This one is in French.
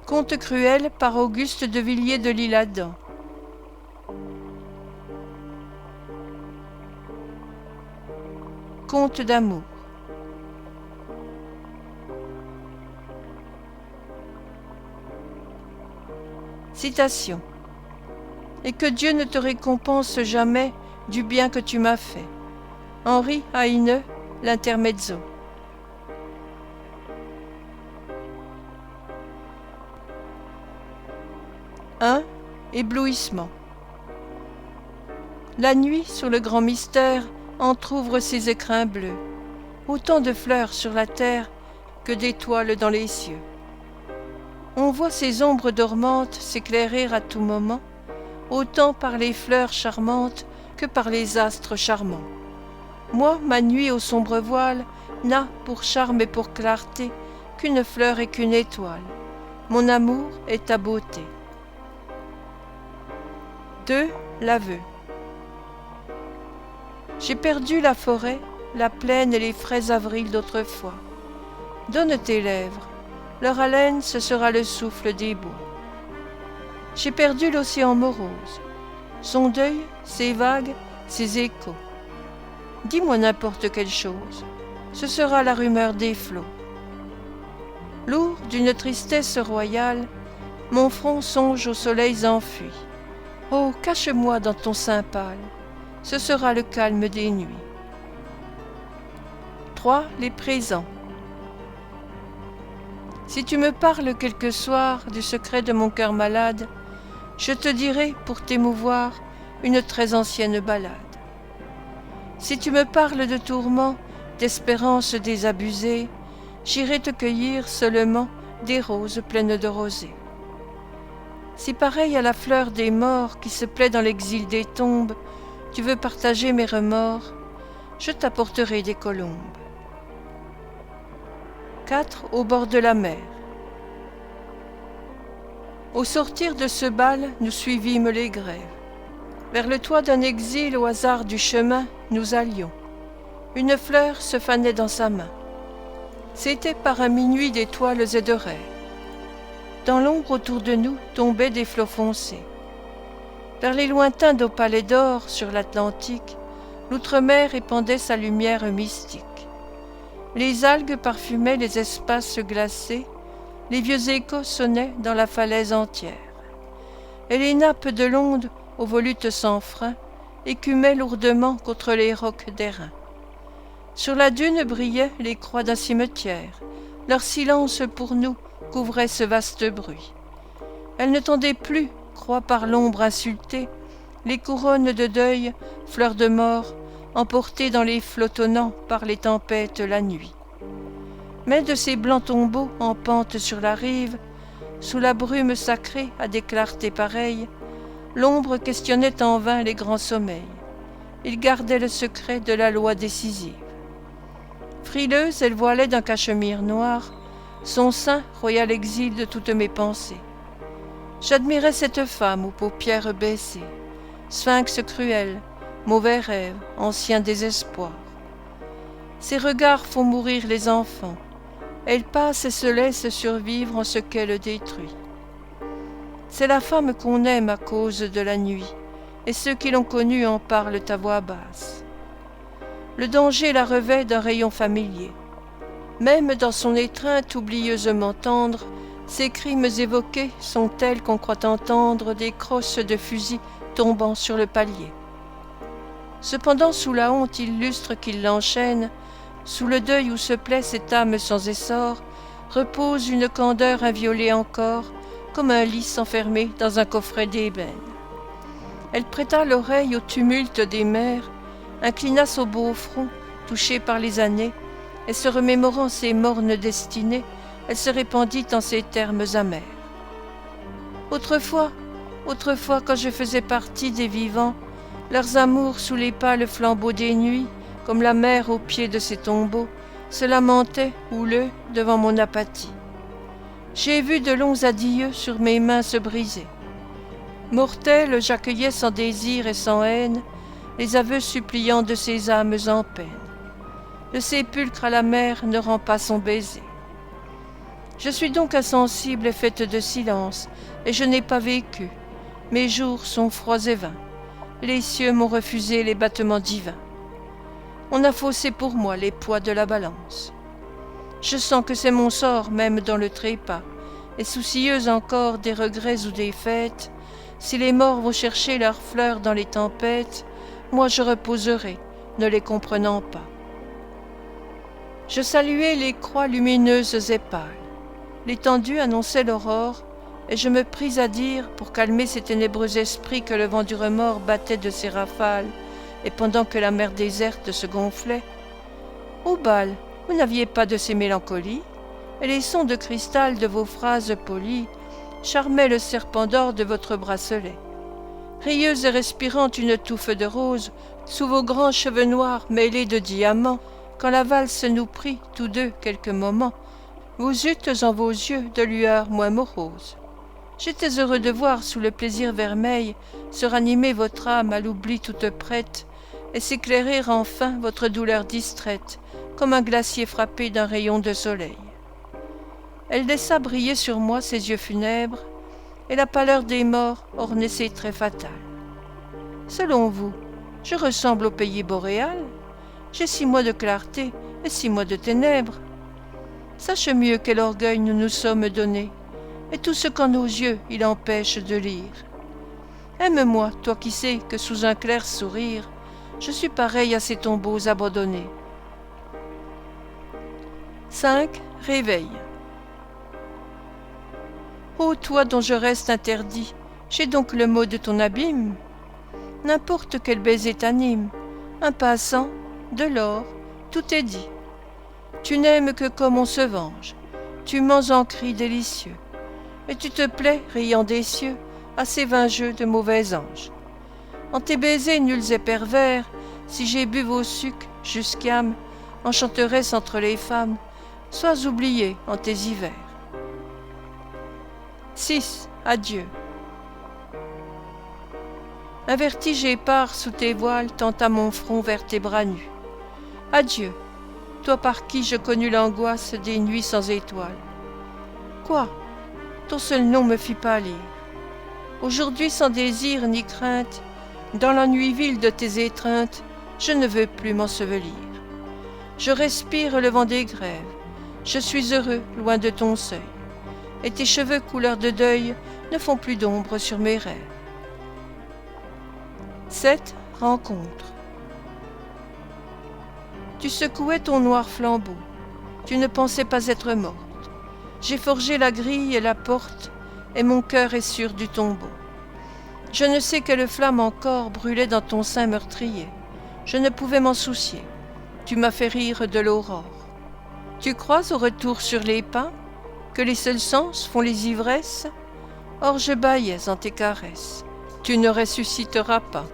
Conte cruel par Auguste de Villiers de l'Isle-Adam. Conte d'amour. Citation. Et que Dieu ne te récompense jamais du bien que tu m'as fait. Henri Heine, l'Intermezzo. Éblouissement. La nuit, sur le grand mystère, entr'ouvre ses écrins bleus, autant de fleurs sur la terre que d'étoiles dans les cieux. On voit ces ombres dormantes s'éclairer à tout moment, autant par les fleurs charmantes que par les astres charmants. Moi, ma nuit au sombre voile, n'a pour charme et pour clarté qu'une fleur et qu'une étoile. Mon amour est ta beauté. 2. L'aveu. J'ai perdu la forêt, la plaine et les frais avrils d'autrefois. Donne tes lèvres, leur haleine ce sera le souffle des bois. J'ai perdu l'océan morose, son deuil, ses vagues, ses échos. Dis-moi n'importe quelle chose, ce sera la rumeur des flots. Lourd d'une tristesse royale, mon front songe aux soleils enfuis. Oh, cache-moi dans ton sein pâle, ce sera le calme des nuits. 3. Les présents. Si tu me parles quelque soir du secret de mon cœur malade, je te dirai, pour t'émouvoir, une très ancienne ballade. Si tu me parles de tourments, d'espérances désabusées, j'irai te cueillir seulement des roses pleines de rosée. Si pareil à la fleur des morts qui se plaît dans l'exil des tombes, tu veux partager mes remords, je t'apporterai des colombes. 4. Au bord de la mer. Au sortir de ce bal, nous suivîmes les grèves. Vers le toit d'un exil au hasard du chemin, nous allions. Une fleur se fanait dans sa main. C'était par un minuit d'étoiles et de rêves. Dans l'ombre autour de nous tombaient des flots foncés. Vers les lointains d'opales d'or sur l'Atlantique, l'outre-mer répandait sa lumière mystique. Les algues parfumaient les espaces glacés, les vieux échos sonnaient dans la falaise entière. Et les nappes de l'onde, aux volutes sans frein, écumaient lourdement contre les rocs d'airain. Sur la dune brillaient les croix d'un cimetière, leur silence pour nous couvrait ce vaste bruit. Elles ne tendaient plus, croix par l'ombre insultée, les couronnes de deuil, fleurs de mort, emportées dans les flots tonnants par les tempêtes la nuit. Mais de ces blancs tombeaux en pente sur la rive, sous la brume sacrée à des clartés pareilles, l'ombre questionnait en vain les grands sommeils. Il gardait le secret de la loi décisive. Frileuse, elle voilait d'un cachemire noir son sein, royal exil de toutes mes pensées. J'admirais cette femme aux paupières baissées, sphinx cruel, mauvais rêve, ancien désespoir. Ses regards font mourir les enfants. Elle passe et se laisse survivre en ce qu'elle détruit. C'est la femme qu'on aime à cause de la nuit, et ceux qui l'ont connue en parlent à voix basse. Le danger la revêt d'un rayon familier. Même dans son étreinte oublieusement tendre, ses crimes évoqués sont tels qu'on croit entendre des crosses de fusil tombant sur le palier. Cependant, sous la honte illustre qui l'enchaîne, sous le deuil où se plaît cette âme sans essor, repose une candeur inviolée encore, comme un lys enfermé dans un coffret d'ébène. Elle prêta l'oreille au tumulte des mers, inclina son beau front, touché par les années, et se remémorant ses mornes destinées, elle se répandit en ces termes amers. Autrefois, quand je faisais partie des vivants, leurs amours sous les pâles flambeaux des nuits, comme la mer au pied de ses tombeaux, se lamentaient, houleux, devant mon apathie. J'ai vu de longs adieux sur mes mains se briser. Mortel, j'accueillais sans désir et sans haine les aveux suppliants de ces âmes en peine. Le sépulcre à la mer ne rend pas son baiser. Je suis donc insensible et faite de silence, et je n'ai pas vécu. Mes jours sont froids et vains. Les cieux m'ont refusé les battements divins. On a faussé pour moi les poids de la balance. Je sens que c'est mon sort même dans le trépas, et soucieuse encore des regrets ou des fêtes, si les morts vont chercher leurs fleurs dans les tempêtes, moi je reposerai, ne les comprenant pas. Je saluais les croix lumineuses et pâles. L'étendue annonçait l'aurore, et je me pris à dire, pour calmer ces ténébreux esprits que le vent du remords battait de ses rafales, et pendant que la mer déserte se gonflait, « Au bal, vous n'aviez pas de ces mélancolies, et les sons de cristal de vos phrases polies charmaient le serpent d'or de votre bracelet. Rieuse et respirant une touffe de roses, sous vos grands cheveux noirs mêlés de diamants, quand la valse nous prit, tous deux, quelques moments, vous eûtes en vos yeux de lueurs moins moroses. J'étais heureux de voir sous le plaisir vermeil se ranimer votre âme à l'oubli toute prête, et s'éclairer enfin votre douleur distraite, comme un glacier frappé d'un rayon de soleil. Elle laissa briller sur moi ses yeux funèbres, et la pâleur des morts ornait ses traits fatals. Selon vous, je ressemble au pays boréal? J'ai 6 mois de clarté et 6 mois de ténèbres. Sache mieux quel orgueil nous nous sommes donnés, et tout ce qu'en nos yeux il empêche de lire. Aime-moi, toi qui sais que sous un clair sourire, je suis pareil à ces tombeaux abandonnés. 5. Réveil. Ô toi dont je reste interdit, j'ai donc le mot de ton abîme. N'importe quel baiser t'anime, un passant, de l'or, tout est dit. Tu n'aimes que comme on se venge, tu mens en cris délicieux, et tu te plais, riant des cieux, à ces vains jeux de mauvais anges. En tes baisers nuls et pervers, si j'ai bu vos sucs jusqu'âme, enchanteresse entre les femmes, sois oublié en tes hivers. 6. Adieu. Un vertige épars sous tes voiles tenta mon front vers tes bras nus. Adieu, toi par qui je connus l'angoisse des nuits sans étoiles. Quoi? Ton seul nom me fit pâlir. Aujourd'hui sans désir ni crainte, dans la nuit vile de tes étreintes, je ne veux plus m'ensevelir. Je respire le vent des grèves, je suis heureux loin de ton seuil, et tes cheveux couleur de deuil ne font plus d'ombre sur mes rêves. 7. Rencontre. Tu secouais ton noir flambeau, tu ne pensais pas être morte. J'ai forgé la grille et la porte, et mon cœur est sûr du tombeau. Je ne sais quelle flamme encore brûlait dans ton sein meurtrier. Je ne pouvais m'en soucier. Tu m'as fait rire de l'aurore. Tu crois au retour sur les pins, que les seuls sens font les ivresses? Or je bâillais en tes caresses. Tu ne ressusciteras pas.